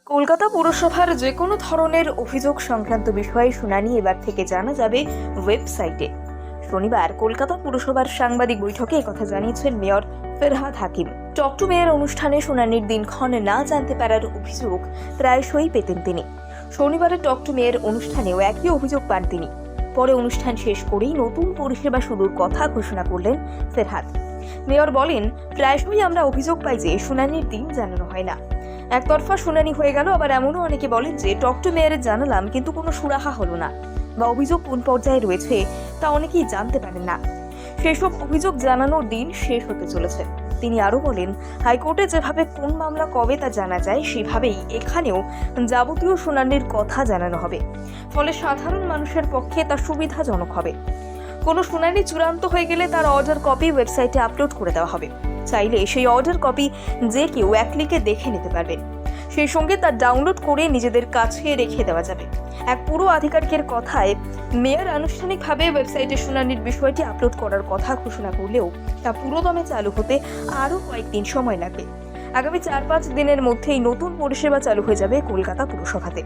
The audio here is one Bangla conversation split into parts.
কলকাতা পুরসভার যে কোনো ধরনের অভিযোগ সংক্রান্ত বিষয়ে শুনানি এবার থেকে জানা যাবে ওয়েবসাইটে। শনিবার কলকাতা পুরসভার সাংবাদিক বৈঠকে একথা জানিয়েছেন mayor Firhad Hakim. Talk to mayor অনুষ্ঠানে শুনানির দিনক্ষণ না জানতে পারার অভিযোগ প্রায়শই পেতেন তিনি। শনিবারের টক টু মেয়র অনুষ্ঠানেও একই অভিযোগ পান তিনি। পরে অনুষ্ঠান শেষ করেই নতুন পরিষেবা শুরুর কথা ঘোষণা করলেন ফেরহাদ। মেয়র বলেন, প্রায়শই আমরা অভিযোগ পাই যে শুনানির দিন জানানো হয় না। একতরফা শুনানি হয়ে গেল, আবার এমনও অনেকে বলেন যে টক টু মেয়রে জানালাম কিন্তু কোনো সুরাহা হলো না, বা অভিযোগ কোন পর্যায়ে রয়েছে তা অনেকেই জানতে পারেন না। সেসব অভিযোগ জানানোর দিন শেষ হতে চলেছে। তিনি আরও বলেন, হাইকোর্টে যেভাবে কোন মামলা কবে তা জানা যায়, সেভাবেই এখানেও যাবতীয় শুনানির কথা জানানো হবে। ফলে সাধারণ মানুষের পক্ষে তা সুবিধাজনক হবে। কোনো শুনানি চূড়ান্ত হয়ে গেলে তার অর্ডার কপি ওয়েবসাইটে আপলোড করে দেওয়া হবে। চাইলে সেই অর্ডার কপি যে কেউ এক ক্লিকে দেখে নিতে পারবেন। সেই সঙ্গে তা ডাউনলোড করে নিজেদের কাছে রেখে দেওয়া যাবে। এক পুরো আধিকারিকের কথায়, মেয়র আনুষ্ঠানিকভাবে ওয়েবসাইটে শুনানির বিষয়টি আপলোড করার কথা ঘোষণা করলেও তা পুরোদমে চালু হতে আরও কয়েকদিন সময় লাগবে। আগামী 4-5 দিনের মধ্যেই নতুন পরিষেবা চালু হয়ে যাবে কলকাতা পুরসভাতে।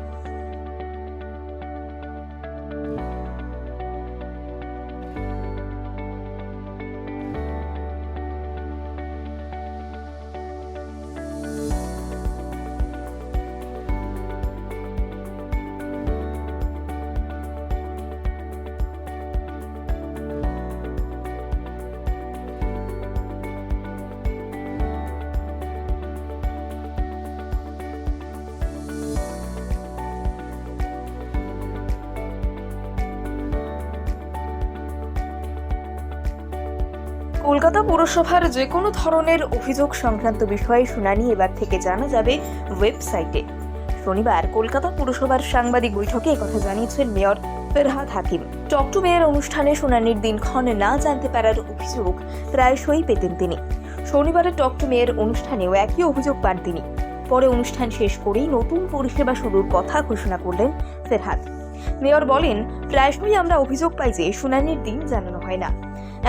কলকাতা পুরসভার যে কোনো ধরনের অভিযোগ সংক্রান্ত বিষয়ে শুনানি এবার থেকে জানা যাবে ওয়েবসাইটে। শনিবার কলকাতা পুরসভার সাংবাদিক বৈঠকে একথা জানিয়েছেন mayor Firhad Hakim. Talk to mayor অনুষ্ঠানে শুনানির দিনক্ষণ না জানতে পারার অভিযোগ প্রায়শই পেতেন তিনি। শনিবারের টক টু মেয়র অনুষ্ঠানেও একই অভিযোগ পান তিনি। পরে অনুষ্ঠান শেষ করেই নতুন পরিষেবা শুরুর কথা ঘোষণা করলেন ফেরহাদ। মেয়র বলেন, প্রায়শই আমরা অভিযোগ পাই যে শুনানির দিন জানানো হয় না।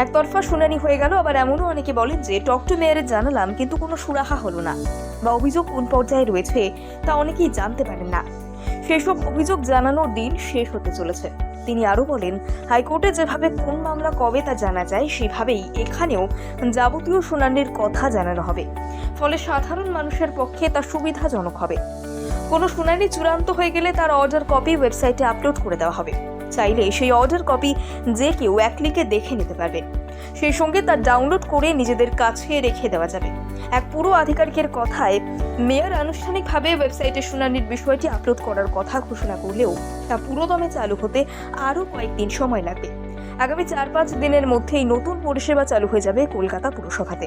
একতরফা শুনানি হয়ে গেল, আবার এমনও অনেকে বলেন যে টক টু মেয়রে জানালাম কিন্তু কোনো সুরাহা হলো না, বা অভিযোগ কোন পর্যায়ে রয়েছে তা অনেকেই জানতে পারেন না। সেসব অভিযোগ জানানোর দিন শেষ হতে চলেছে। তিনি আরও বলেন, হাইকোর্টে যেভাবে কোন মামলা কবে তা জানা যায়, সেভাবেই এখানেও যাবতীয় শুনানির কথা জানানো হবে। ফলে সাধারণ মানুষের পক্ষে তা সুবিধাজনক হবে। কোনো শুনানি চূড়ান্ত হয়ে গেলে তার অর্ডার কপি ওয়েবসাইটে আপলোড করে দেওয়া হবে। চাইলে সেই অর্ডার কপি যে কেউ এক ক্লিকে দেখে নিতে পারবেন। সেই সঙ্গে তা ডাউনলোড করে নিজেদের কাছে রেখে দেওয়া যাবে। এক পুরো আধিকারিকের কথায়, মেয়র আনুষ্ঠানিকভাবে ওয়েবসাইটে শুনানির বিষয়টি আপলোড করার কথা ঘোষণা করলেও তা পুরোদমে চালু হতে আরও কয়েকদিন সময় লাগবে। আগামী 4-5 দিনের মধ্যেই নতুন পরিষেবা চালু হয়ে যাবে কলকাতা পুরসভাতে।